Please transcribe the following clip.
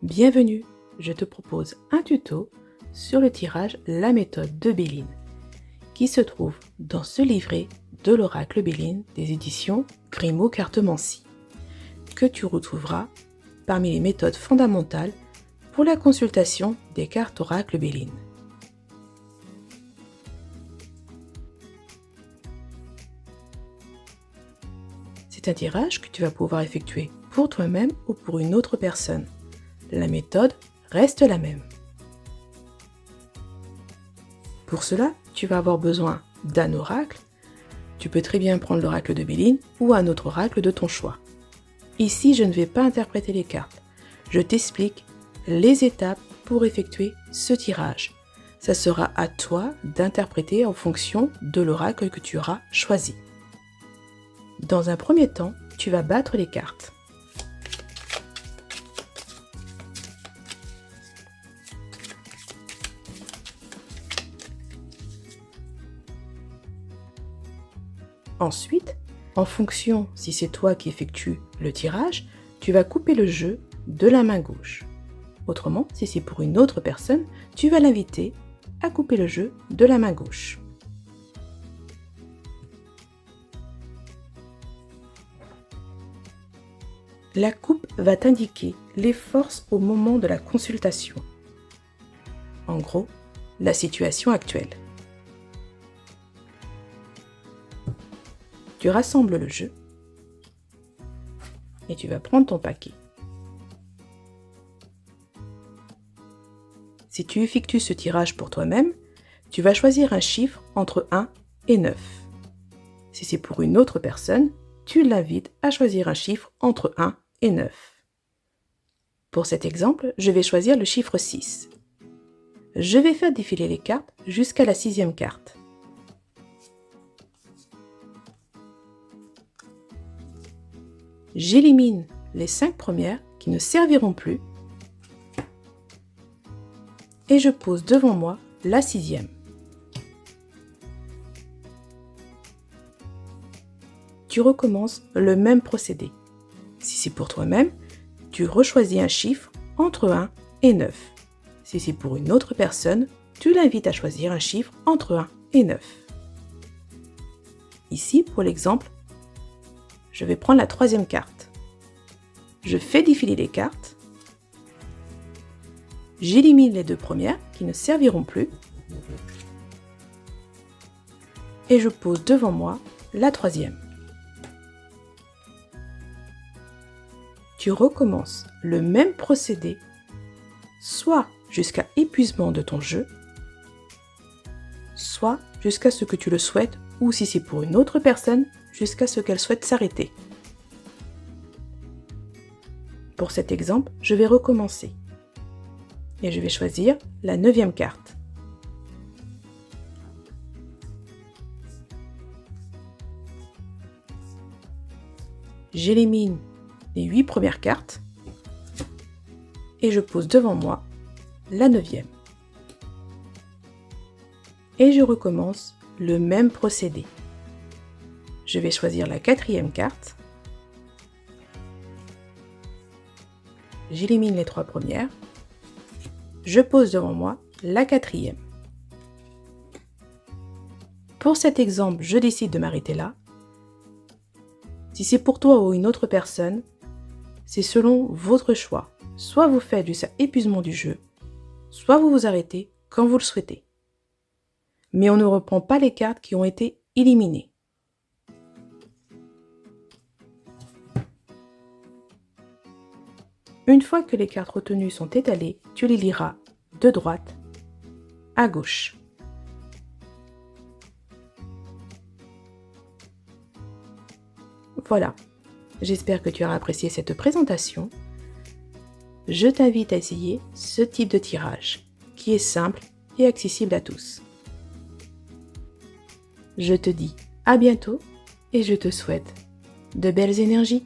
Bienvenue, je te propose un tuto sur le tirage La méthode de Béline qui se trouve dans ce livret de l'oracle Béline des éditions Grimaud-Cartomancie que tu retrouveras parmi les méthodes fondamentales pour la consultation des cartes oracle Béline. C'est un tirage que tu vas pouvoir effectuer pour toi-même ou pour une autre personne. La méthode reste la même. Pour cela, tu vas avoir besoin d'un oracle. Tu peux très bien prendre l'oracle de Béline ou un autre oracle de ton choix. Ici, je ne vais pas interpréter les cartes. Je t'explique les étapes pour effectuer ce tirage. Ça sera à toi d'interpréter en fonction de l'oracle que tu auras choisi. Dans un premier temps, tu vas battre les cartes. Ensuite, en fonction si c'est toi qui effectues le tirage, tu vas couper le jeu de la main gauche. Autrement, si c'est pour une autre personne, tu vas l'inviter à couper le jeu de la main gauche. La coupe va t'indiquer les forces au moment de la consultation. En gros, la situation actuelle. Tu rassembles le jeu et tu vas prendre ton paquet. Si tu effectues ce tirage pour toi-même, tu vas choisir un chiffre entre 1 et 9. Si c'est pour une autre personne, tu l'invites à choisir un chiffre entre 1 et 9. Pour cet exemple, je vais choisir le chiffre 6. Je vais faire défiler les cartes jusqu'à la 6e carte. J'élimine les 5 premières qui ne serviront plus et je pose devant moi la 6e. Tu recommences le même procédé. Si c'est pour toi-même, tu rechoisis un chiffre entre 1 et 9. Si c'est pour une autre personne, tu l'invites à choisir un chiffre entre 1 et 9. Ici, pour l'exemple, je vais prendre la 3e carte. Je fais défiler les cartes. J'élimine les 2 premières qui ne serviront plus. Et je pose devant moi la 3e. Tu recommences le même procédé, soit jusqu'à épuisement de ton jeu, soit jusqu'à ce que tu le souhaites, ou si c'est pour une autre personne, jusqu'à ce qu'elle souhaite s'arrêter. Pour cet exemple, je vais recommencer. Et je vais choisir la 9e carte. J'élimine les 8 premières cartes. Et je pose devant moi la 9e. Et je recommence le même procédé. Je vais choisir la 4e carte. J'élimine les 3 premières. Je pose devant moi la 4e. Pour cet exemple, je décide de m'arrêter là. Si c'est pour toi ou une autre personne, c'est selon votre choix. Soit vous faites jusqu'à épuisement du jeu, soit vous vous arrêtez quand vous le souhaitez. Mais on ne reprend pas les cartes qui ont été éliminées. Une fois que les cartes retenues sont étalées, tu les liras de droite à gauche. Voilà, j'espère que tu auras apprécié cette présentation. Je t'invite à essayer ce type de tirage, qui est simple et accessible à tous. Je te dis à bientôt et je te souhaite de belles énergies.